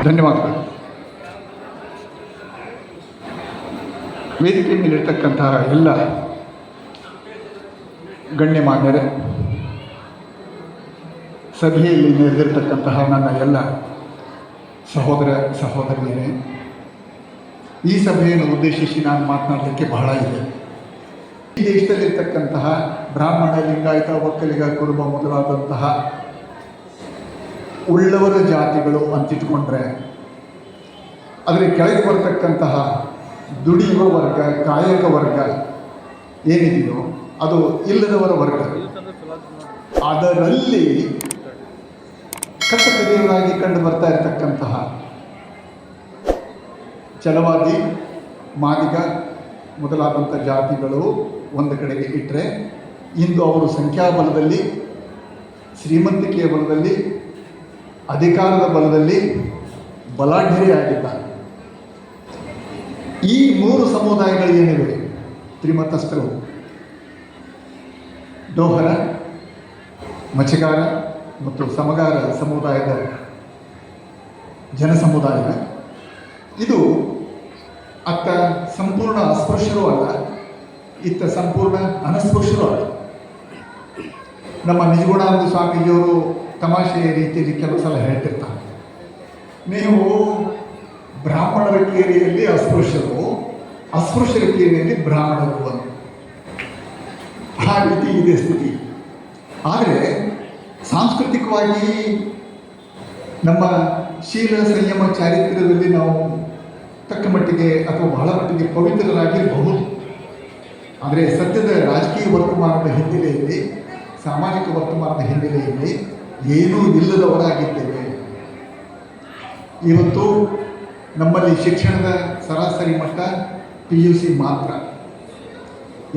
ಧನ್ಯವಾದಗಳು. ವೇದಿಕೆ ಮೇಲಿರ್ತಕ್ಕಂತಹ ಎಲ್ಲ ಗಣ್ಯಮಾನ್ಯರೇ, ಸಭೆಯಲ್ಲಿ ನೆರೆದಿರ್ತಕ್ಕಂತಹ ನನ್ನ ಎಲ್ಲ ಸಹೋದರ ಸಹೋದರಿಯರೇ, ಈ ಸಭೆಯನ್ನು ಉದ್ದೇಶಿಸಿ ನಾನು ಮಾತನಾಡಲಿಕ್ಕೆ ಬಹಳ ಇದೆ. ಈ ದೇಶದಲ್ಲಿರ್ತಕ್ಕಂತಹ ಬ್ರಾಹ್ಮಣ, ಲಿಂಗಾಯತ, ಒಕ್ಕಲಿಗ, ಕುರುಬ ಮೊದಲಾದಂತಹ ಉಳ್ಳವರ ಜಾತಿಗಳು ಅಂತಿಟ್ಕೊಂಡ್ರೆ ಅದರ ಕೆಳಗೆ ಬರ್ತಕ್ಕಂತಹ ದುಡಿಯುವ ವರ್ಗ, ಕಾಯಕ ವರ್ಗ ಏನಿದೆಯೋ ಅದು ಇಲ್ಲದವರ ವರ್ಗ. ಅದರಲ್ಲಿ ಕಟ್ಟಕಡೆಯವರಾಗಿ ಕಂಡು ಬರ್ತಾ ಇರತಕ್ಕಂತಹ ಛಲವಾದಿ, ಮಾದಿಗ ಮೊದಲಾದಂಥ ಜಾತಿಗಳು ಒಂದು ಕಡೆಗೆ ಇಟ್ಟರೆ, ಇಂದು ಅವರು ಸಂಖ್ಯಾಬಲದಲ್ಲಿ, ಶ್ರೀಮಂತಿಕೆಯ ಬಲದಲ್ಲಿ, ಅಧಿಕಾರದ ಬಲದಲ್ಲಿ ಬಲಾಢ್ಯರಿಯಾಗಿದ್ದಾರೆ. ಈ ಮೂರು ಸಮುದಾಯಗಳು ಏನಿವೆ, ತ್ರಿಮತಸ್ಥರು, ಡೋಹರ, ಮಚ್ಚಗಾರ ಮತ್ತು ಸಮಗಾರ ಸಮುದಾಯದ ಜನಸಮುದಾಯ, ಇದು ಅತ್ತ ಸಂಪೂರ್ಣ ಅಸ್ಪೃಶ್ಯರೂ ಅಲ್ಲ, ಇತ್ತ ಸಂಪೂರ್ಣ ಅನಸ್ಪೃಶ್ಯರೂ ಅಲ್ಲ. ನಮ್ಮ ನಿಜಗುಣಾನಂದ ಸ್ವಾಮೀಜಿಯವರು ತಮಾಷೆಯ ರೀತಿಯಲ್ಲಿ ಕೆಲವು ಸಲ ಹೇಳ್ತಿರ್ತಾರೆ, ನೀವು ಬ್ರಾಹ್ಮಣರ ಕೇರಿಯಲ್ಲಿ ಅಸ್ಪೃಶ್ಯರು, ಅಸ್ಪೃಶ್ಯರ ಕೇರಿಯಲ್ಲಿ ಬ್ರಾಹ್ಮಣರು ಅಂತ. ಆ ರೀತಿ ಇದೆ ಸ್ಥಿತಿ. ಆದರೆ ಸಾಂಸ್ಕೃತಿಕವಾಗಿ ನಮ್ಮ ಶೀಲ, ಸಂಯಮ, ಚಾರಿತ್ರ್ಯದಲ್ಲಿ ನಾವು ತಕ್ಕ ಮಟ್ಟಿಗೆ ಅಥವಾ ಬಹಳ ಮಟ್ಟಿಗೆ ಪವಿತ್ರರಾಗಿರಬಹುದು. ಆದರೆ ಸದ್ಯದ ರಾಜಕೀಯ ವರ್ತಮಾನದ ಹಿನ್ನೆಲೆಯಲ್ಲಿ, ಸಾಮಾಜಿಕ ವರ್ತಮಾನದ ಹಿನ್ನೆಲೆಯಲ್ಲಿ ಏನೂ ಇಲ್ಲದವರಾಗಿದ್ದೇವೆ. ಇವತ್ತು ನಮ್ಮಲ್ಲಿ ಶಿಕ್ಷಣದ ಸರಾಸರಿ ಮಟ್ಟ PUC ಮಾತ್ರ.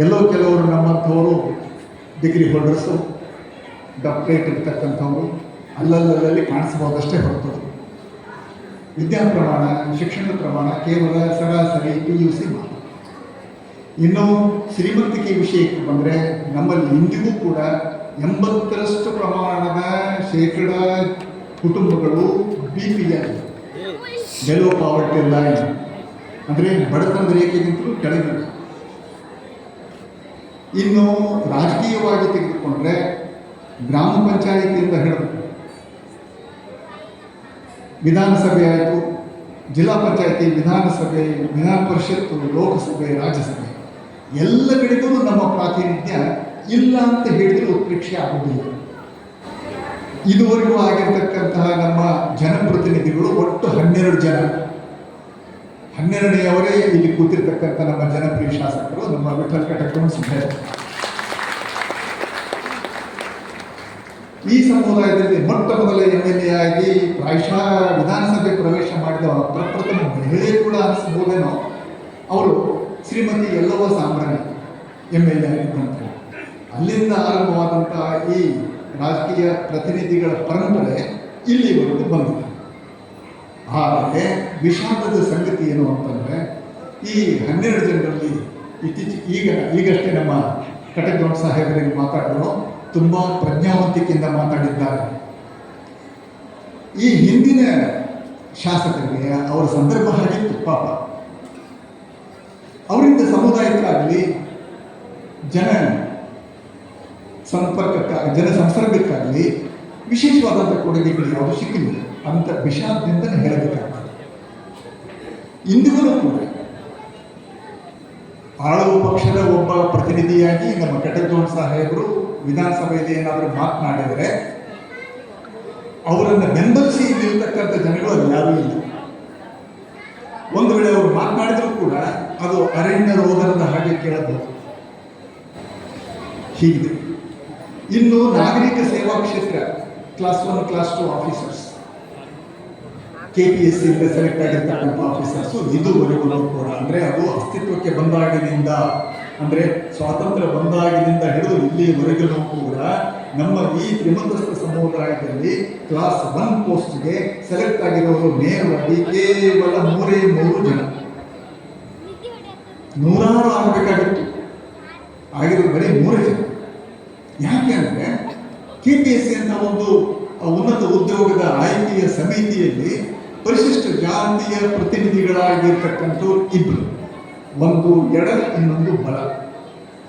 ಎಲ್ಲೋ ಕೆಲವರು ನಮ್ಮಂಥವರು ಡಿಗ್ರಿ ಹೋಲ್ಡರ್ಸು, ಡಾಕ್ಟರೇಟ್ ಇರ್ತಕ್ಕಂಥವರು ಅಲ್ಲಲ್ಲಲ್ಲಿ ಕಾಣಿಸ್ಬೋದಷ್ಟೇ ಹೊರತು ವಿದ್ಯಾ ಪ್ರಮಾಣ, ಶಿಕ್ಷಣದ ಪ್ರಮಾಣ ಕೇವಲ ಸರಾಸರಿ PUC ಮಾತ್ರ. ಇನ್ನು ಶ್ರೀಮಂತಿಕೆ ವಿಷಯಕ್ಕೆ ಬಂದರೆ ನಮ್ಮಲ್ಲಿ ಇಂದಿಗೂ ಕೂಡ 80% ಪ್ರಮಾಣದ ಶೇಕಡ ಕುಟುಂಬಗಳು BPL, ಬೆಲೋ ಪಾವರ್ಟಿ ಲೈನ್, ಅಂದರೆ ಬಡತನದ ರೇಖೆಗಿಂತಲೂ ಕೆಳಗಿದೆ. ಇನ್ನು ರಾಜಕೀಯವಾಗಿ ತೆಗೆದುಕೊಂಡ್ರೆ ಗ್ರಾಮ ಪಂಚಾಯಿತಿಯಿಂದ ಹಿಡಿದು ವಿಧಾನಸಭೆ ಆಯಿತು, ಜಿಲ್ಲಾ ಪಂಚಾಯಿತಿ, ವಿಧಾನಸಭೆ, ವಿಧಾನ ಪರಿಷತ್ತು, ಲೋಕಸಭೆ, ರಾಜ್ಯಸಭೆ ಎಲ್ಲ ಕಡೆಗೂ ನಮ್ಮ ಪ್ರಾತಿನಿಧ್ಯ ಇಲ್ಲ ಅಂತ ಹೇಳಿದರೆ ಉತ್ಪ್ರೇಕ್ಷೆ ಆಗುವುದಿಲ್ಲ. ಇದುವರೆಗೂ ಆಗಿರ್ತಕ್ಕಂತಹ ನಮ್ಮ ಜನಪ್ರತಿನಿಧಿಗಳು ಒಟ್ಟು 12 ಜನ. 12ನೇಯವರೇ ಇಲ್ಲಿ ಕೂತಿರ್ತಕ್ಕಂಥ ನಮ್ಮ ಜನಪ್ರಿಯ ಶಾಸಕರು, ನಮ್ಮ ವಿಠಲ್ ಕಟಕಮಠ ಸಿದ್ಧರು. ಈ ಸಮುದಾಯದಲ್ಲಿ ಮೊಟ್ಟ ಮೊದಲ MLA ಆಗಿ ಪ್ರಾಯಶಃ ವಿಧಾನಸಭೆ ಪ್ರವೇಶ ಮಾಡಿದ ಪ್ರಪ್ರಥಮ ಮಹಿಳೆ ಕೂಡ ಅನಿಸ್ಬೋದೇನೋ, ಅವರು ಶ್ರೀಮತಿ ಯಲ್ಲವ್ವ ಸಾಂಬ್ರಾಣಿ MLA ಆಗಿದ್ದಂತೆ. ಅಲ್ಲಿಂದ ಆರಂಭವಾದಂತಹ ಈ ರಾಜಕೀಯ ಪ್ರತಿನಿಧಿಗಳ ಪರಂಪರೆ ಇಲ್ಲಿವರೆಗೂ ಬಂದಿದೆ. ಆದರೆ ವಿಷಾದದ ಸಂಗತಿ ಏನು ಅಂತಂದರೆ, ಈ 12 ಜನರಲ್ಲಿ ಈಗಷ್ಟೇ ನಮ್ಮ ಕಟಕಗೌಡ ಸಾಹೇಬರಿಗೆ ಮಾತಾಡಿದ್ರು, ತುಂಬ ಪ್ರಜ್ಞಾವಂತಿಕೆಯಿಂದ ಮಾತಾಡಿದ್ದಾರೆ. ಈ ಹಿಂದಿನ ಶಾಸಕರಿಗೆ ಅವರ ಸಂದರ್ಭ ಆಗಿತ್ತು ಪಾಪ. ಅವರಿಂದ ಸಮುದಾಯಕ್ಕಾಗಲಿ, ಜನ ಸಂಸರ್ಗಕ್ಕಾಗಲಿ ವಿಶೇಷವಾದಂಥ ಕೊಡುಗೆಗಳು ಯಾವುದು ಸಿಕ್ಕಿಲ್ಲ ಅಂತ ವಿಷಾದದಿಂದಲೇ ಹೇಳಬೇಕಾಗ್ತದೆ. ಇಂದಿಗೂ ಕೂಡ ಆಳುವ ಪಕ್ಷದ ಒಬ್ಬ ಪ್ರತಿನಿಧಿಯಾಗಿ ನಮ್ಮ ಕಟಕಗೌಡ ಸಾಹೇಬರು ವಿಧಾನಸಭೆಯಲ್ಲಿ ಏನಾದರೂ ಮಾತನಾಡಿದರೆ ಅವರನ್ನು ಬೆಂಬಲಿಸಿ ನಿಲ್ತಕ್ಕಂಥ ಜನಗಳು ಅದು ಯಾರೂ ಇಲ್ಲ. ಒಂದು ವೇಳೆ ಅವರು ಮಾತನಾಡಿದರೂ ಕೂಡ ಅದು ಅರಣ್ಯ ರೋಧನದ ಹಾಗೆ ಕೇಳಬಹುದು. ಹೀಗಿದೆ. ಇನ್ನು ನಾಗರಿಕ ಸೇವಾ ಕ್ಷೇತ್ರ ಕ್ಲಾಸ್ 1, ಕ್ಲಾಸ್ 2 ಆಫೀಸರ್ಸ್, KPSC ಇಂದ ಸೆಲೆಕ್ಟ್ ಆಗಿರ್ತಕ್ಕಂಥ ಆಫೀಸರ್ಸು ಇದುವರೆಗೂ ಕೂಡ, ಅಂದರೆ ಅದು ಅಸ್ತಿತ್ವಕ್ಕೆ ಬಂದಾಗಿನಿಂದ, ಅಂದರೆ ಸ್ವಾತಂತ್ರ್ಯ ಬಂದಾಗಿನಿಂದ ಹಿಡಿದು ಇಲ್ಲಿವರೆಗೂ ಕೂಡ ನಮ್ಮ ಈ ತ್ರಿಮತಸ್ಥ ಸಮುದಾಯದಲ್ಲಿ ಕ್ಲಾಸ್ 1 ಪೋಸ್ಟ್ಗೆ ಸೆಲೆಕ್ಟ್ ಆಗಿರೋರು ನೇರವಾಗಿ ಕೇವಲ 3 ಜನ. 100 ಆಗಬೇಕಾಗಿತ್ತು, ಆಗಿರೋದು ಬರೀ 3 ಜನ. ಯಾಕೆ ಅಂದರೆ KPSC ಅಂತ ಒಂದು ಉನ್ನತ ಉದ್ಯೋಗದ ಆಯ್ಕೆಯ ಸಮಿತಿಯಲ್ಲಿ ಪರಿಶಿಷ್ಟ ಜಾತಿಯ ಪ್ರತಿನಿಧಿಗಳಾಗಿರ್ತಕ್ಕಂಥವ್ರು ಇಬ್ಬರು, ಒಂದು ಎಡ ಇನ್ನೊಂದು ಬಲ.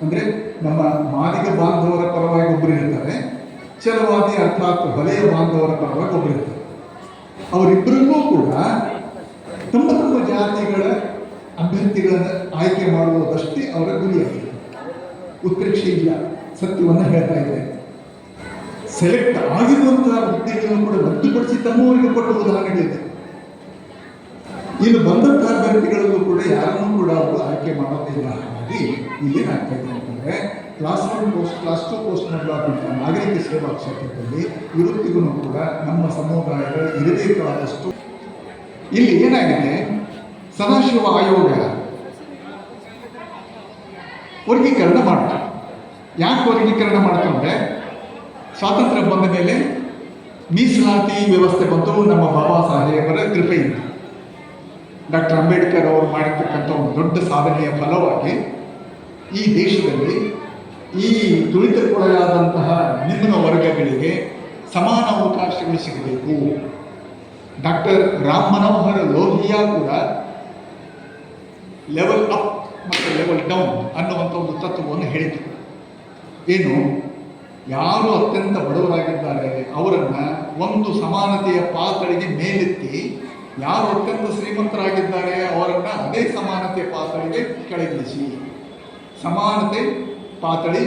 ಅಂದರೆ ನಮ್ಮ ಮಾದಿಗ ಬಾಂಧವರ ಪರವಾಗಿ ಒಬ್ಬರು ಇರ್ತಾರೆ, ಛಲವಾದಿ ಅರ್ಥಾತ್ ವಲಯ ಬಾಂಧವರ ಪರವಾಗಿ ಒಬ್ಬರು ಇರ್ತಾರೆ. ಅವರಿಬ್ಬರಿಗೂ ಕೂಡ ತಮ್ಮ ತಮ್ಮ ಜಾತಿಗಳ ಅಭ್ಯರ್ಥಿಗಳನ್ನು ಆಯ್ಕೆ ಮಾಡುವುದಷ್ಟೇ ಅವರ ಗುರಿಯಾಗಿದೆ. ಉತ್ಪ್ರೇಕ್ಷೆ ಇಲ್ಲ, ಸತ್ಯವನ್ನು ಹೇಳ್ತಾ ಇದ್ದಾರೆ. ಸೆಲೆಕ್ಟ್ ಆಗಿರುವಂತಹ ಹುದ್ದೆಗಳನ್ನು ಕೂಡ ರದ್ದುಪಡಿಸಿ ತಮ್ಮವರಿಗೆ ಕೊಟ್ಟ ಉದಾಹರಣೆಗಳಿದೆ. ಇನ್ನು ಬಂದಂತಹ ಅಭ್ಯರ್ಥಿಗಳಲ್ಲೂ ಕೂಡ ಯಾರನ್ನೂ ಕೂಡ ಅವರು ಆಯ್ಕೆ ಮಾಡೋದಿಲ್ಲ. ಹಾಗಾಗಿ ಇಲ್ಲೇನಾಗ್ತಾ ಇದೆ ಅಂತಂದರೆ ಕ್ಲಾಸ್ 1 ಪೋಸ್ಟ್, ಕ್ಲಾಸ್ 2 ಪೋಸ್ಟ್ನಲ್ಲಾದಂಥ ನಾಗರಿಕ ಸೇವಾ ಕ್ಷೇತ್ರದಲ್ಲಿ ಇವತ್ತಿಗೂ ಕೂಡ ನಮ್ಮ ಸಮುದಾಯಗಳು ಇರಬೇಕಾದಷ್ಟು ಇಲ್ಲಿ ಏನಾಗಿದೆ, ಸದಾಶಿವ ಆಯೋಗ ವರ್ಗೀಕರಣ ಮಾಡ್ತಾರೆ. ಯಾಕೆ ವರ್ಗೀಕರಣ ಮಾಡ್ತಂದ್ರೆ ಸ್ವಾತಂತ್ರ್ಯ ಬಂದ ಮೇಲೆ ಮೀಸಲಾತಿ ವ್ಯವಸ್ಥೆ ಬಂತು, ನಮ್ಮ ಬಾಬಾ ಸಾಹೇಬರ ಕೃಪೆಯಿಂದ. ಡಾಕ್ಟರ್ ಅಂಬೇಡ್ಕರ್ ಅವರು ಮಾಡಿರ್ತಕ್ಕಂಥ ಒಂದು ದೊಡ್ಡ ಸಾಧನೆಯ ಫಲವಾಗಿ ಈ ದೇಶದಲ್ಲಿ ಈ ತುಳಿತಕ್ಕೊಳಗಾದಂತಹ ನಿಮ್ನ ವರ್ಗಗಳಿಗೆ ಸಮಾನ ಅವಕಾಶಗಳು ಸಿಗಬೇಕು. ಡಾಕ್ಟರ್ ರಾಮ್ ಮನೋಹರ್ ಲೋಹಿಯಾ ಕೂಡ ಲೆವೆಲ್ ಅಪ್ ಮತ್ತು ಲೆವೆಲ್ ಡೌನ್ ಅನ್ನುವಂಥ ಒಂದು ತತ್ವವನ್ನು ಹೇಳಿದರು. ಏನು, ಯಾರು ಅತ್ಯಂತ ಬಡವರಾಗಿದ್ದಾರೆ ಅವರನ್ನು ಒಂದು ಸಮಾನತೆಯ ಪಾತಳಿಗೆ ಮೇಲೆತ್ತಿ, ಯಾರು ಅತ್ಯಂತ ಶ್ರೀಮಂತರಾಗಿದ್ದಾರೆ ಅವರನ್ನು ಅದೇ ಸಮಾನತೆಯ ಪಾತಳಿಗೆ ಕೆಳಗಿಳಿಸಿ, ಸಮಾನತೆ ಪಾತಳಿ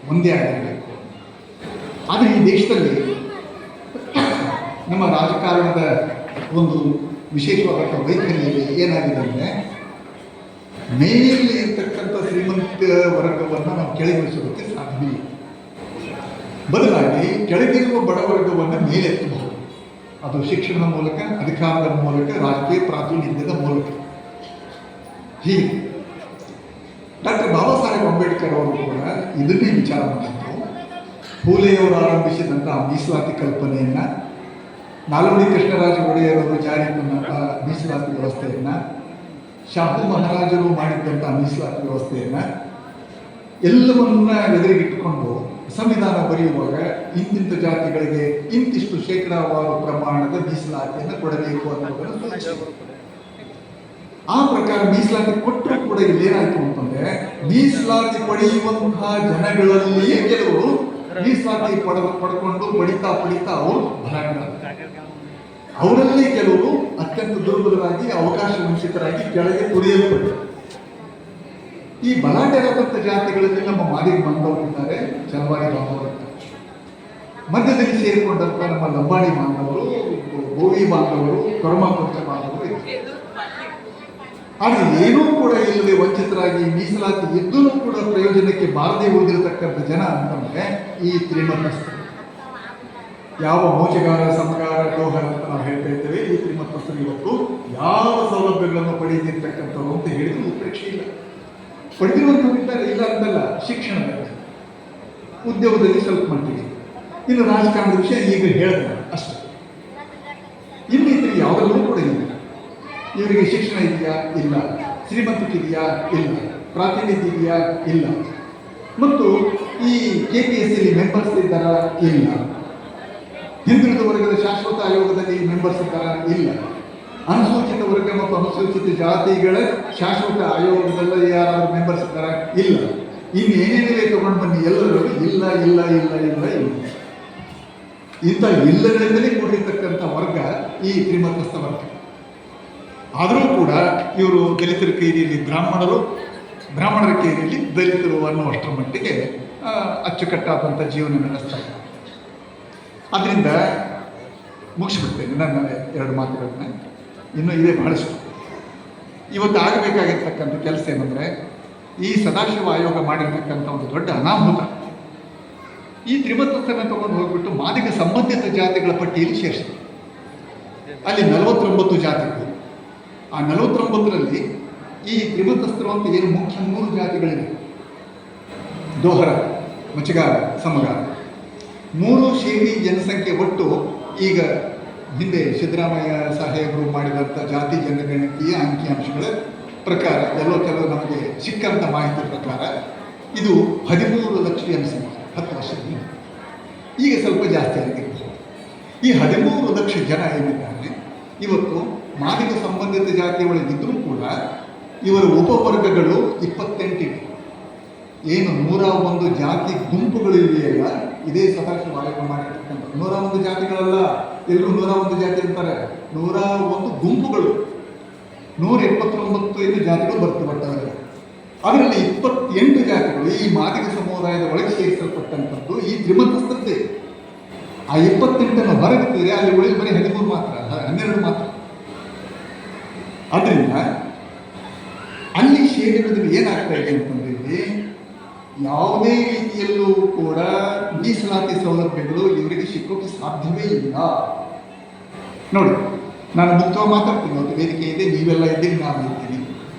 ಮುಂದೆ ಆಗಿರಬೇಕು. ಆದರೆ ಈ ದೇಶದಲ್ಲಿ ನಮ್ಮ ರಾಜಕಾರಣದ ಒಂದು ವಿಶೇಷವಾದಂಥ ವೈಖರಿಯಲ್ಲಿ ಏನಾಗಿದೆ ಅಂದರೆ, ಮೇಲೆ ಇರ್ತಕ್ಕಂಥ ಶ್ರೀಮಂತ ವರ್ಗವನ್ನು ನಾವು ಕೆಳಗಿಳಿಸೋದಕ್ಕೆ ಸಾಧ್ಯವಿಲ್ಲ. ಬದಲಾಗಿ ಕೆಳಗಿರುವ ಬಡವರ್ಗವನ್ನು ಮೇಲೆತ್ತಬಹುದು. ಅದು ಶಿಕ್ಷಣದ ಮೂಲಕ, ಅಧಿಕಾರದ ಮೂಲಕ, ರಾಜಕೀಯ ಪ್ರಾತಿನಿಧ್ಯದ ಮೂಲಕ. ಹೀಗೆ ಡಾಕ್ಟರ್ ಬಾಬಾ ಸಾಹೇಬ್ ಅಂಬೇಡ್ಕರ್ ಅವರು ಕೂಡ ಇದನ್ನೇ ವಿಚಾರ ಮಾಡಿದ್ರು. ಫೂಲೆಯವರು ಆರಂಭಿಸಿದಂಥ ಮೀಸಲಾತಿ ಕಲ್ಪನೆಯನ್ನು, ನಾಲ್ವಡಿ ಕೃಷ್ಣರಾಜ ಒಡೆಯರವರು ಜಾರಿ ತಂದಂಥ ಮೀಸಲಾತಿ ವ್ಯವಸ್ಥೆಯನ್ನು, ಶಾಹು ಮಹಾರಾಜರು ಮಾಡಿದ್ದಂಥ ಮೀಸಲಾತಿ ವ್ಯವಸ್ಥೆಯನ್ನು ಎಲ್ಲವನ್ನ ಎದುರಿಗಿಟ್ಟುಕೊಂಡು ಸಂವಿಧಾನ ಬರೆಯುವಾಗ ಇಂತಿಂಥ ಜಾತಿಗಳಿಗೆ ಇಂತಿಷ್ಟು ಶೇಕಡಾವಾರು ಪ್ರಮಾಣದ ಮೀಸಲಾತಿಯನ್ನು ಕೊಡಬೇಕು ಅನ್ನೋದನ್ನು ಸೂಚಿಸಿದರು. ಆ ಪ್ರಕಾರ ಮೀಸಲಾತಿ ಕೊಟ್ಟರೂ ಕೂಡ ಇಲ್ಲೇನಾಯಿತು ಅಂತಂದರೆ, ಮೀಸಲಾತಿ ಪಡೆಯುವಂತಹ ಜನಗಳಲ್ಲಿಯೇ ಕೆಲವರು ಮೀಸಲಾತಿ ಪಡ್ಕೊಂಡು ಪಡಿತಾ ಅವರು ಬಲಾಢ್ಯರಾಗ್ತಾರೆ. ಅವರಲ್ಲಿ ಕೆಲವರು ಅತ್ಯಂತ ದುರ್ಬಲರಾಗಿ, ಅವಕಾಶ ವಂಚಿತರಾಗಿ ಕೆಳಗೆ ತುಳಿಯಲ್ಪಟ್ಟರು. ಈ ಬಲಾಢ್ಯರಾದಂಥ ಜಾತಿಗಳಲ್ಲಿ ನಮ್ಮ ಮಾದಿಗ ಬಾಂಧವರಿದ್ದಾರೆ, ಛಲವಾದಿ ಬಾಂಧವರಿದ್ದಾರೆ. ಮಧ್ಯದಲ್ಲಿ ಸೇರಿಕೊಂಡಂಥ ನಮ್ಮ ಲಂಬಾಣಿ ಬಾಂಧವರು, ಗೋವಿ ಬಾಂಧವರು, ಕೊರಮಾಪುರ ಬಾಂಧವರು ಇದ್ದಾರೆ. ಆದರೆ ಏನೂ ಕೂಡ ಇಲ್ಲದೆ ವಂಚಿತರಾಗಿ ಮೀಸಲಾತಿ ಇದ್ದೂ ಕೂಡ ಪ್ರಯೋಜನಕ್ಕೆ ಬಾರದೇ ಉಳಿದಿರತಕ್ಕಂಥ ಜನ ಅಂತಂದರೆ ಈ ತ್ರಿಮತಸ್ಥರು. ಯಾವ ಮೋಚಗಾರ, ಸಮಗಾರ, ಗೌಹರ ಅಂತ ನಾವು ಹೇಳ್ತಾ ಇದ್ದೇವೆ, ಈ ತ್ರಿಮತಸ್ಥರು ಇವತ್ತು ಯಾವ ಸೌಲಭ್ಯಗಳನ್ನು ಪಡೆದಿರ್ತಕ್ಕಂಥವ್ರು ಅಂತ ಹೇಳಿದ್ರು ಉತ್ಪ್ರೇಕ್ಷೆ ಇಲ್ಲ. ಪಡೆದಿರುವಂಥವ್ರಿದ್ದಾರೆ, ಇಲ್ಲ ಅಂತಲ್ಲ. ಶಿಕ್ಷಣದಲ್ಲಿ, ಉದ್ಯೋಗದಲ್ಲಿ ಸ್ವಲ್ಪ ಮಟ್ಟಿಗೆ, ಇನ್ನು ರಾಜಕಾರಣದ ವಿಷಯ ಈಗ ಹೇಳಿದ್ರೆ ಅಷ್ಟೇ. ಇನ್ನು ಇತರಿಗೆ ಯಾವುದಲ್ಲೂ ಕೂಡ ಇಲ್ಲ. ಇವರಿಗೆ ಶಿಕ್ಷಣ ಇದೆಯಾ? ಇಲ್ಲ. ಶ್ರೀಮಂತಿಕೆ ಇದೆಯಾ? ಇಲ್ಲ. ಪ್ರಾತಿನಿಧ್ಯ ಇದೆಯಾ? ಇಲ್ಲ. ಮತ್ತು ಈ KPSCಯಲ್ಲಿ ಮೆಂಬರ್ಸ್ ಇದ್ದಾರಾ? ಇಲ್ಲ. ಹಿಂದುಳಿದ ವರ್ಗದ ಶಾಶ್ವತ ಆಯೋಗದಲ್ಲಿ ಮೆಂಬರ್ಸ್ ಇದ್ದಾರಾ? ಇಲ್ಲ. ಅನುಸೂಚಿತ ವರ್ಗ ಮತ್ತು ಅನುಸೂಚಿತ ಜಾತಿಗಳ ಶಾಶ್ವತ ಆಯೋಗದಲ್ಲಿ ಯಾರಾದರೂ ಮೆಂಬರ್ಸ್ ಇದ್ದಾರಾ? ಇಲ್ಲ. ಇನ್ನು ಏನೇನಿದೆ ತಗೊಂಡು ಬನ್ನಿ, ಎಲ್ಲರೂ ಇಲ್ಲ ಇಲ್ಲ ಇಲ್ಲ ಇಲ್ಲ ಇಲ್ಲ. ಇಂಥ ಇಲ್ಲಗಳಿಂದಲೇ ಕೂಡಿರ್ತಕ್ಕಂಥ ವರ್ಗ ಈ ತ್ರಿಮತಸ್ಥ ವರ್ಗ. ಆದರೂ ಕೂಡ ಇವರು ದಲಿತರ ಕೈರಿಯಲ್ಲಿ ಬ್ರಾಹ್ಮಣರ ಕೈರಿಯಲ್ಲಿ ದಲಿತರು ಅನ್ನುವಷ್ಟರ ಮಟ್ಟಿಗೆ ಅಚ್ಚುಕಟ್ಟಾದಂಥ ಜೀವನ ನಡೆಸ್ತಾರೆ. ಅದರಿಂದ ಮುಗಿಸ್ಬಿಡ್ತೇನೆ ನನ್ನ 2 ಮಾತುಗಳನ್ನ. ಇನ್ನೂ ಇದೇ ಬಹಳಷ್ಟು. ಇವತ್ತು ಆಗಬೇಕಾಗಿರ್ತಕ್ಕಂಥ ಕೆಲಸ ಏನಂದರೆ, ಈ ಸದಾಶಿವ ಆಯೋಗ ಮಾಡಿರ್ತಕ್ಕಂಥ ಒಂದು ದೊಡ್ಡ ಅನಾಹುತ, ಈ ತ್ರಿಮತಸ್ಥರನ್ನು ತಗೊಂಡು ಹೋಗ್ಬಿಟ್ಟು ಮಾದಿಗ ಸಂಬಂಧಿತ ಜಾತಿಗಳ ಪಟ್ಟಿಯಲ್ಲಿ ಸೇರಿಸಿದೆ. ಅಲ್ಲಿ 49 ಜಾತಿಗಳು. ಆ 49ರಲ್ಲಿ ಈ ತ್ರಿಮತಸ್ಥರು ಅಂತ ಏನು ಮುಖ್ಯ 3 ಜಾತಿಗಳಿವೆ: ದೋಹರ, ಮಚಗಾರ, ಸಮಗಾರ. 3 ಸೇರಿ ಜನಸಂಖ್ಯೆ ಒಟ್ಟು ಈಗ ಹಿಂದೆ ಸಿದ್ದರಾಮಯ್ಯ ಸಾಹೇಬರು ಮಾಡಿದಂಥ ಜಾತಿ ಜನಗಣತಿಯ ಅಂಕಿಅಂಶಗಳ ಪ್ರಕಾರ, ಕೆಲವು ನಮಗೆ ಸಿಕ್ಕಂಥ ಮಾಹಿತಿ ಪ್ರಕಾರ ಇದು 13 ಲಕ್ಷ ಜನಸಂಖ್ಯೆ 10 ವರ್ಷದಲ್ಲಿ. ಈಗ ಸ್ವಲ್ಪ ಜಾಸ್ತಿ ಆಗಿರ್ಬೋದು. ಈ 13 ಲಕ್ಷ ಜನ ಏನಿದ್ದಾರೆ ಇವತ್ತು ಮಾದಿಗ ಸಂಬಂಧಿತ ಜಾತಿ ಒಳಗಿದ್ರೂ ಕೂಡ ಇವರ ಉಪವರ್ಗಗಳು 28 ಏನು 101 ಜಾತಿ ಗುಂಪುಗಳು ಇವೆಯಲ್ಲ, ಇದೇ ಸದಾಶಿವ ಆಯೋಗ ಮಾಡಿರ್ತಕ್ಕಂಥ 101 ಜಾತಿಗಳಲ್ಲ. ಎಲ್ಲರೂ 101 ಜಾತಿ ಅಂತಾರೆ, 101 ಗುಂಪುಗಳು, 179 ಏನು ಜಾತಿಗಳು ಬರ್ತವೆ. ಅದರಲ್ಲಿ 28 ಜಾತಿಗಳು ಈ ಮಾದಿಗ ಸಮುದಾಯದ ಒಳಗೆ ಸೇರಿಸಲ್ಪಟ್ಟಂಥದ್ದು ಈ ತ್ರಿಮತಸ್ಥದ್ದೇ. ಆ 28 ಹೊರಗುತ್ತಿದ್ರೆ ಅಲ್ಲಿ ಉಳಿದ ಬರೀ 13 ಮಾತ್ರ, 12 ಮಾತ್ರ. ಅದರಿಂದ ಅಲ್ಲಿ ಸೇರಿರೋದ್ರಲ್ಲಿ ಏನಾಗ್ತಾ ಇದೆ ಅಂತಂದ್ರೆ, ಯಾವುದೇ ರೀತಿಯಲ್ಲೂ ಕೂಡ ಮೀಸಲಾತಿ ಸೌಲಭ್ಯಗಳು ಇವರಿಗೆ ಸಿಕ್ಕೋಕೆ ಸಾಧ್ಯವೇ ಇಲ್ಲ. ನೋಡಿ, ನಾನು ಮುಕ್ತವಾಗಿ ಮಾತಾಡ್ತೀನಿ, ಅವತ್ತು ವೇದಿಕೆ ಇದೆ, ನೀವೆಲ್ಲ ಇದ್ದೀರಿ, ನಾನು ಇರ್ತೀನಿ.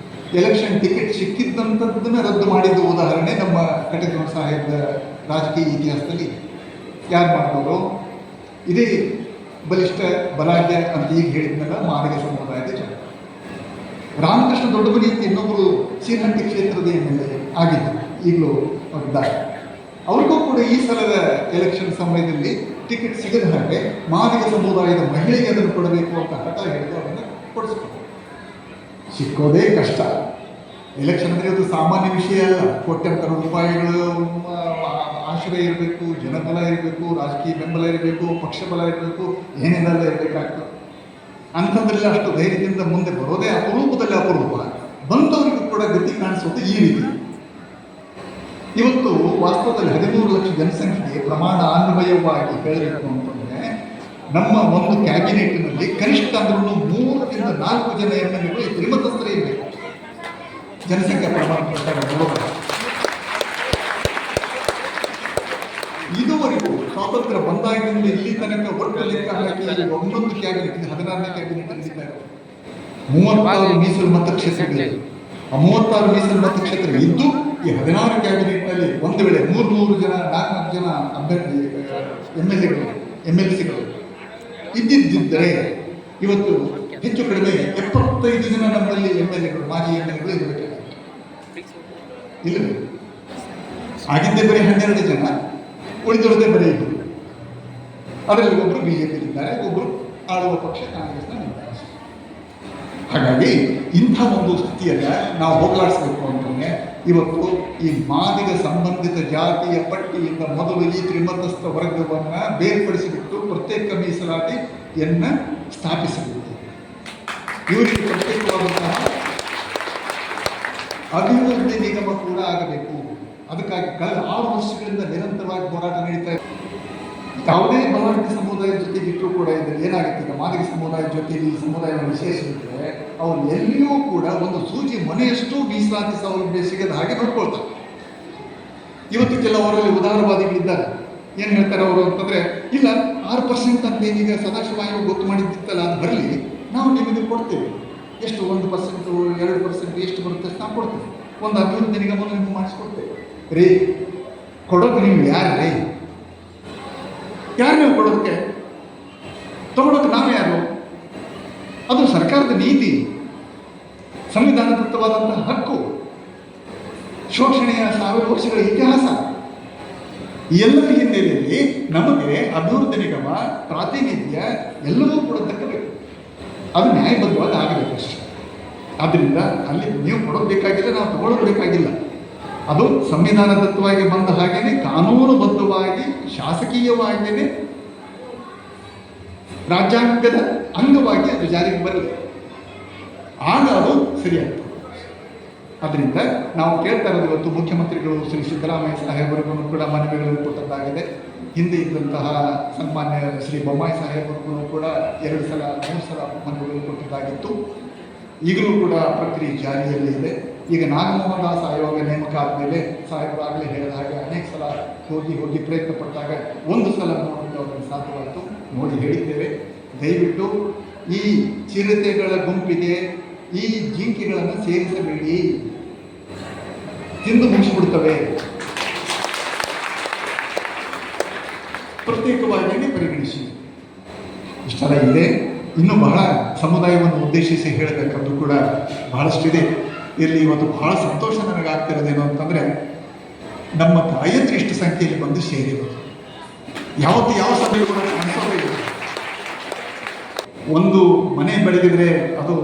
ಎಲೆಕ್ಷನ್ ಟಿಕೆಟ್ ಸಿಕ್ಕಿದ್ದಂಥದ್ದನ್ನು ರದ್ದು ಮಾಡಿದ್ದು ಉದಾಹರಣೆ ನಮ್ಮ ಕಟಕೇಶ್ವರ ಸಾಹೇಬರ ರಾಜಕೀಯ ಇತಿಹಾಸದಲ್ಲಿ ಯಾರು ಮಾಡಿದವರು? ಇದೇ ಬಲಿಷ್ಠ ಬಲಾಢ್ಯ ಅಂತ ಈಗ ಹೇಳಿದ್ನಲ್ಲ ಮಾದಿಗ ಸಮುದಾಯದ ಜನ. ರಾಮಕೃಷ್ಣ ದೊಡ್ಡಮನಿ ಅಂತ ಇನ್ನೊಬ್ಬರು ಸೀನಹಟ್ಟಿ ಕ್ಷೇತ್ರದ MLA ಆಗಿದ್ದರು, ಈಗಲೂ ಅವರಿದ್ದಾರೆ. ಅವ್ರಿಗೂ ಕೂಡ ಈ ಸಲದ ಎಲೆಕ್ಷನ್ ಸಮಯದಲ್ಲಿ ಟಿಕೆಟ್ ಸಿಗದ ಹಾಗೆ ಮಾದಿಗ ಸಮುದಾಯದ ಮಹಿಳೆಗೆ ಅದನ್ನು ಕೊಡಬೇಕು ಅಂತ ಹಠ ಹಿಡಿದು ಅದನ್ನು ಕೊಡಿಸ್ಬೇಕು. ಸಿಕ್ಕೋದೇ ಕಷ್ಟ. ಎಲೆಕ್ಷನ್ ಅಂದರೆ ಅದು ಸಾಮಾನ್ಯ ವಿಷಯ ಅಲ್ಲ. ಕೋಟ್ಯಾಂತರ ರೂಪಾಯಿಗಳು ಆಶ್ರಯ ಇರಬೇಕು, ಜನಬಲ ಇರಬೇಕು, ರಾಜಕೀಯ ಬೆಂಬಲ ಇರಬೇಕು, ಪಕ್ಷ ಬಲ ಇರಬೇಕು, ಏನೇನೆಲ್ಲ ಇರಬೇಕಾಗ್ತದೆ. ಅಂಥದ್ರಲ್ಲಿ ಅಷ್ಟು ಧೈರ್ಯದಿಂದ ಮುಂದೆ ಬರೋದೇ ಅಪರೂಪದಲ್ಲಿ ಅಪರೂಪ. ಬಂದವರಿಗೂ ಕೂಡ ಗತಿ ಕಾಣಿಸೋದು ಈ ರೀತಿ. ಇವತ್ತು ವಾಸ್ತವದಲ್ಲಿ 13 ಲಕ್ಷ ಜನಸಂಖ್ಯೆಗೆ ಪ್ರಮಾಣ ಅನ್ವಯವಾಗಿ ಹೇಳಬೇಕು ಅಂತಂದರೆ, ನಮ್ಮ ಒಂದು ಕ್ಯಾಬಿನೆಟ್ನಲ್ಲಿ ಕನಿಷ್ಠ ಅಂದ್ರೂ 3 ರಿಂದ 4 ಜನ MLAಗಳು ತ್ರಿಮತಸ್ಥರೇ ಇರಬೇಕು. ಜನಸಂಖ್ಯಾ ಪ್ರಮಾಣ ಪ್ರಕಾರ ಇದುವರೆಗೂ ಸ್ವಾತಂತ್ರ್ಯ ಬಂದಾಗಿನಿಂದ ಇಲ್ಲಿ ತನಕ ಒಟ್ಟು ಲೆಕ್ಕ ಹಾಕಿ 11 ಕ್ಯಾಬಿನೆಟ್, 16ನೇ ಕ್ಯಾಬಿನೆಟ್ ನಡೀತಾರೆ. 36 ಮೀಸಲು ಮತಕ್ಷೇತ್ರಗಳಿವೆ. ಆ 36 ಮೀಸಲು ಮತಕ್ಷೇತ್ರ ಇದ್ದು ಈ 16 ಕ್ಯಾಬಿನೆಟ್ನಲ್ಲಿ ಒಂದು ವೇಳೆ 300 ಜನ 400 ಜನ ಅಭ್ಯರ್ಥಿ MLCಗಳು ಇದ್ದಿದ್ದರೆ ಇವತ್ತು ಹೆಚ್ಚು ಕಡಿಮೆ 75 ಜನ ನಮ್ಮಲ್ಲಿ MLAಗಳು, ಮಾಜಿ MLAಗಳು ಇರಬೇಕಾಗಿತ್ತು. ಇಲ್ಲ, ಆಗಿದ್ದೇ ಬರೀ 12 ಜನ, ಉಳಿದೊಳದೇ ಬರೀ ಇಬ್ಬರು. ಅದರಲ್ಲಿ ಒಬ್ಬರು BJP ಇದ್ದಾರೆ, ಒಬ್ಬರು ಆಳುವ ಪಕ್ಷ ಕಾಂಗ್ರೆಸ್ನ ನಿಂತಾರೆ. ಹಾಗಾಗಿ ಇಂಥ ಒಂದು ಸ್ಥಿತಿಯನ್ನು ನಾವು ಹೋಗಲಾಡಿಸಬೇಕು ಅಂತಂದರೆ ಇವತ್ತು ಈ ಮಾದಿಗ ಸಂಬಂಧಿತ ಜಾತಿಯ ಪಟ್ಟಿಯಿಂದ ಮೊದಲು ಈ ತ್ರಿಮತಸ್ಥ ವರ್ಗವನ್ನು ಬೇರ್ಪಡಿಸಿಬಿಟ್ಟು ಪ್ರತ್ಯೇಕ ಮೀಸಲಾತಿಯನ್ನು ಸ್ಥಾಪಿಸಬೇಕು. ಇವರಿಗೆ ಪ್ರತ್ಯೇಕವಾದಂತಹ ಅಭಿವೃದ್ಧಿ ನಿಗಮ ಕೂಡ ಆಗಬೇಕು. ಅದಕ್ಕಾಗಿ ಕಳೆದ 6 ವರ್ಷಗಳಿಂದ ನಿರಂತರವಾಗಿ ಹೋರಾಟ ನಡೀತಾ ಇದೆ. ಯಾವುದೇ ಬಲಾಢ್ಯ ಸಮುದಾಯದ ಜೊತೆಗೆ ಇಟ್ಟರೂ ಕೂಡ ಇದರಲ್ಲಿ ಏನಾಗುತ್ತೆ, ಈಗ ಮಾದಿಗ ಸಮುದಾಯದ ಜೊತೆಗೆ ಈ ಸಮುದಾಯವನ್ನು ವಿಶೇಷಿಸಿದ್ರೆ ಅವರು ಎಲ್ಲಿಯೂ ಕೂಡ ಒಂದು ಸೂಜಿ ಮನೆಯಷ್ಟು ಮೀಸಲಾತಿ ಸೌಲಭ್ಯ ಸಿಗದ ಹಾಗೆ ನೋಡ್ಕೊಳ್ತಾರೆ. ಇವತ್ತು ಕೆಲವರಲ್ಲಿ ಉದಾರವಾದಿಗಳಿದ್ದಾರೆ. ಏನು ಹೇಳ್ತಾರೆ ಅವರು ಅಂತಂದರೆ, ಇಲ್ಲ 6% ಅಂತ ಏನೀಗ ಸದಾಶಿವ ಆಯೋಗ ಗೊತ್ತು ಮಾಡಿದ್ದಿತ್ತಲ್ಲ, ಅದು ಬರಲಿ, ನಾವು ನಿಮಗೆ ಕೊಡ್ತೇವೆ. ಎಷ್ಟು 1%, 2% ಎಷ್ಟು ಬರುತ್ತೆ ನಾವು ಕೊಡ್ತೇವೆ. ಒಂದು ಅಭಿವೃದ್ಧಿ ನಿಗಮವನ್ನು ನಿಮಗೆ ಮಾಡಿಸ್ಕೊಡ್ತೇವೆ ರೀ. ಕೊಡೋದು ನೀವು ಯಾರು ರೀ? ಯಾರು ನೀವು ಕೊಡೋದಕ್ಕೆ? ತಗೊಳೋಕೆ ನಾವು ಯಾರು? ಅದು ಸರ್ಕಾರದ ನೀತಿ, ಸಂವಿಧಾನದತ್ತವಾದಂತಹ ಹಕ್ಕು, ಶೋಷಣೆಯ 1000 ವರ್ಷಗಳ ಇತಿಹಾಸ. ಎಲ್ಲರ ಹಿನ್ನೆಲೆಯಲ್ಲಿ ನಮಗೆ ಅಭಿವೃದ್ಧಿ ನಿಗಮ, ಪ್ರಾತಿನಿಧ್ಯ ಎಲ್ಲವೂ ಕೂಡ ದಕ್ಕಬೇಕು. ಅದು ನ್ಯಾಯಬದ್ಧವಾಗಿ ಆಗಬೇಕು ಅಷ್ಟೇ. ಆದ್ದರಿಂದ ಅಲ್ಲಿ ನೀವು ಕೊಡೋದು ಬೇಕಾಗಿಲ್ಲ, ನಾವು ತಗೊಳ್ಳೋದು ಬೇಕಾಗಿಲ್ಲ. ಅದು ಸಂವಿಧಾನದತ್ತವಾಗಿ ಬಂದ ಹಾಗೇನೆ, ಕಾನೂನುಬದ್ಧವಾಗಿ ಶಾಸಕೀಯವಾಗಿಯೇ ರಾಜ್ಯಾಂಗದ ಅಂಗವಾಗಿ ಅದು ಜಾರಿಗೆ ಬರಲಿ, ಆಗ ಅದು ಸರಿಯಾಗ್ತದೆ. ಅದರಿಂದ ನಾವು ಕೇಳ್ತಾ ಇರೋದು, ಇವತ್ತು ಮುಖ್ಯಮಂತ್ರಿಗಳು ಶ್ರೀ ಸಿದ್ದರಾಮಯ್ಯ ಸಾಹೇಬರಿಗೂ ಕೂಡ ಮನವಿಗಳನ್ನು ಕೊಟ್ಟದ್ದಾಗಿದೆ. ಹಿಂದೆ ಇದ್ದಂತಹ ಸನ್ಮಾನ್ಯ ಶ್ರೀ ಬೊಮ್ಮಾಯಿ ಸಾಹೇಬರಿಗೂ ಕೂಡ 2 ಸಲ 3 ಸಲ ಮನವಿಗಳನ್ನು ಕೊಟ್ಟದ್ದಾಗಿತ್ತು. ಈಗಲೂ ಕೂಡ ಪ್ರಕ್ರಿಯೆ ಜಾರಿಯಲ್ಲಿ ಇದೆ. ಈಗ ನಾಗಮೋಹನ್ ದಾಸ್ ಆಯೋಗ ನೇಮಕ ಆದಮೇಲೆ ಸಾಹೇಬರಾಗಲೇ ಹೇಳಿದ ಹಾಗೆ ಅನೇಕ ಸಲ ಹೋಗಿ ಪ್ರಯತ್ನ ಪಟ್ಟಾಗ 1 ಸಲ ನೋಡೋಕ್ಕೆ ಅವ್ರಿಗೆ ಸಾಧ್ಯವಾಯಿತು. ನೋಡಿ ಹೇಳಿದ್ದೇವೆ, ದಯವಿಟ್ಟು ಈ ಚಿರತೆಗಳ ಗುಂಪಿಗೆ ಈ ಜಿಂಕೆಗಳನ್ನು ಸೇರಿಸಬೇಡಿ, ತಿಂದು ಮುಗಿಸ್ಬಿಡ್ತವೆ. ಪ್ರತ್ಯೇಕವಾಗಿಯೇ ಪರಿಗಣಿಸಿ. ಇಷ್ಟೆಲ್ಲ ಇದೆ. ಇನ್ನೂ ಬಹಳ ಸಮುದಾಯವನ್ನು ಉದ್ದೇಶಿಸಿ ಹೇಳಬೇಕಂದ್ರೂ ಕೂಡ ಬಹಳಷ್ಟಿದೆ. ಇಲ್ಲಿ ಇವತ್ತು ಬಹಳ ಸಂತೋಷ ನನಗಾಗ್ತಿರೋದೇನು ಅಂತಂದರೆ, ನಮ್ಮ ತಾಯಂದ್ರೆ ಇಷ್ಟು ಸಂಖ್ಯೆಯಲ್ಲಿ ಬಂದು ಸೇರಿರೋದು. ಯಾವತ್ತು ಯಾವ ಸಭೆಗಳು ಕೂಡ ಕಾಣಿಸೋದೇ ಇಲ್ಲ. ಒಂದು ಮನೆ ಬೆಳಗಿದ್ರೆ ಅದು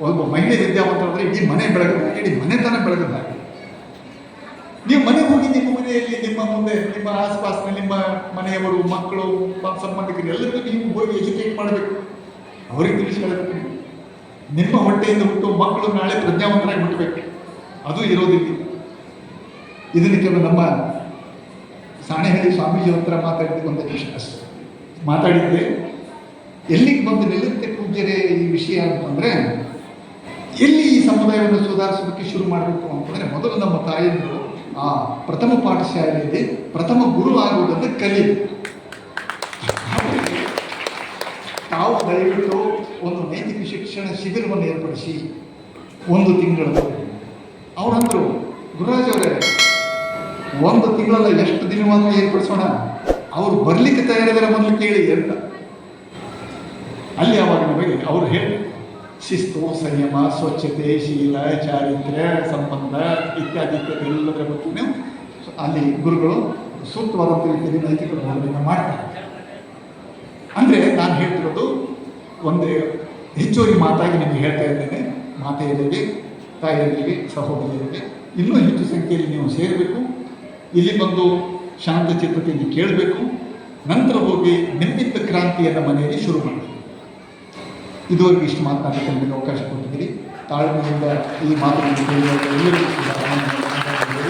ಒಬ್ಬ ಮಹಿಳೆ ವಿದ್ಯಾವಂತರಾದರೆ ಇಡೀ ಮನೆ ಬೆಳಗದ ಹಾಗೆ, ಇಡೀ ಮನೆತನ ಬೆಳಗದ ಹಾಗೆ. ನೀವು ಮನೆಗೆ ಹೋಗಿ ನಿಮ್ಮ ಮನೆಯಲ್ಲಿ ನಿಮ್ಮ ಮುಂದೆ ನಿಮ್ಮ ಆಸ್ಪಾಸ್ನ ನಿಮ್ಮ ಮನೆಯವರು ಮಕ್ಕಳು ಸಂಬಂಧಿಕರು ಎಲ್ಲರಿಗೂ ನೀವು ಹೋಗಿ ಎಜುಕೇಟ್ ಮಾಡಬೇಕು, ಅವರಿಗೆ ತಿಳಿಸ್ಕೊಳ್ಬೇಕು. ನಿಮ್ಮ ಹೊಟ್ಟೆಯಿಂದ ಹುಟ್ಟು ಮಕ್ಕಳು ನಾಳೆ ಪ್ರಜ್ಞಾವಂತರಾಗಿ ಹುಟ್ಟಬೇಕು, ಅದು ಇರೋದಿಲ್ಲ. ಇದನ್ನು ಕೆಲವು ನಮ್ಮ ಸಾಣೆಹಳ್ಳಿ ಸ್ವಾಮೀಜಿಯವರ ಮಾತಾಡಿದ್ದು ಒಂದು ವಿಷಯ ಅಷ್ಟೇ ಮಾತಾಡಿದ್ದೆ. ಎಲ್ಲಿಗೆ ಬಂದು ನಿಲ್ಲುತ್ತೆ ಪೂಜ್ಯರೇ ಈ ವಿಷಯ ಅಂತಂದರೆ, ಎಲ್ಲಿ ಈ ಸಮುದಾಯವನ್ನು ಸುಧಾರಿಸೋದಕ್ಕೆ ಶುರು ಮಾಡಬೇಕು ಅಂತಂದರೆ, ಮೊದಲು ನಮ್ಮ ತಾಯಿಯವರು ಆ ಪ್ರಥಮ ಪಾಠಶಾಲೆಯಲ್ಲಿ ಪ್ರಥಮ ಗುರು ಆಗುವುದನ್ನು ಕಲಿಯಬೇಕು. ತಾವು ದಯವಿಟ್ಟು ಒಂದು ನೈತಿಕ ಶಿಕ್ಷಣ ಶಿಬಿರವನ್ನು ಏರ್ಪಡಿಸಿ 1 ತಿಂಗಳು. ಅವರಂದರು, ಗುರುರಾಜ್ ಅವರೇ 1 ತಿಂಗಳಲ್ಲ, ಎಷ್ಟು ದಿನವಾದರೂ ಏರ್ಪಡಿಸೋಣ, ಅವರು ಬರಲಿಕ್ಕೆ ತಯಾರಿದರೆ ಮೊದಲು ಕೇಳಿ ಅಂತ. ಅಲ್ಲಿ ಆವಾಗ ನಮಗೆ ಅವರು ಹೇಳಿ ಶಿಸ್ತು, ಸಂಯಮ, ಸ್ವಚ್ಛತೆ, ಶೀಲ, ಚಾರಿತ್ರ್ಯ, ಸಂಬಂಧ ಇತ್ಯಾದಿ ಎಲ್ಲದರ ಬಗ್ಗೆ ಅಲ್ಲಿ ಗುರುಗಳು ಸೂಕ್ತವಾದಂಥ ರೀತಿಯಲ್ಲಿ ನೈತಿಕ ಬೋಧನೆಯನ್ನು ಮಾಡ್ತಾರೆ. ಅಂದರೆ ನಾನು ಹೇಳ್ತಿರೋದು ಒಂದೇ ಹೆಚ್ಚುವರಿ ಮಾತಾಗಿ ನಿಮಗೆ ಹೇಳ್ತಾ ಇದ್ದೇನೆ, ಮಾತೆಯರಿಗೆ, ತಾಯಿಯರಿಗೆ, ಸಹೋದರಿಯರಿಗೆ ಇನ್ನೂ ಹೆಚ್ಚು ಸಂಖ್ಯೆಯಲ್ಲಿ ನೀವು ಸೇರಬೇಕು. ಇಲ್ಲಿ ಬಂದು ಶಾಂತ ಚಿತ್ತತೆಯನ್ನು ಕೇಳಬೇಕು. ನಂತರ ಹೋಗಿ ನಿಮ್ಮಿಂದ ಕ್ರಾಂತಿಯನ್ನು ಮನೆಯಲ್ಲಿ ಶುರು ಮಾಡಬೇಕು. ಇದುವರೆಗೂ ಇಷ್ಟು ಮಾತನಾಡಲಿಕ್ಕೆ ನಿಮಗೆ ಅವಕಾಶ ಕೊಟ್ಟಿದ್ದೀರಿ. ತಾಳ್ಮೆಯಿಂದ ಈ ಮಾತುಗಳನ್ನು ಕೇಳಿದಾಗ ಎಲ್ಲರಿಗೂ ಕೂಡ ನಮಸ್ಕರಿಸಬೇಕು.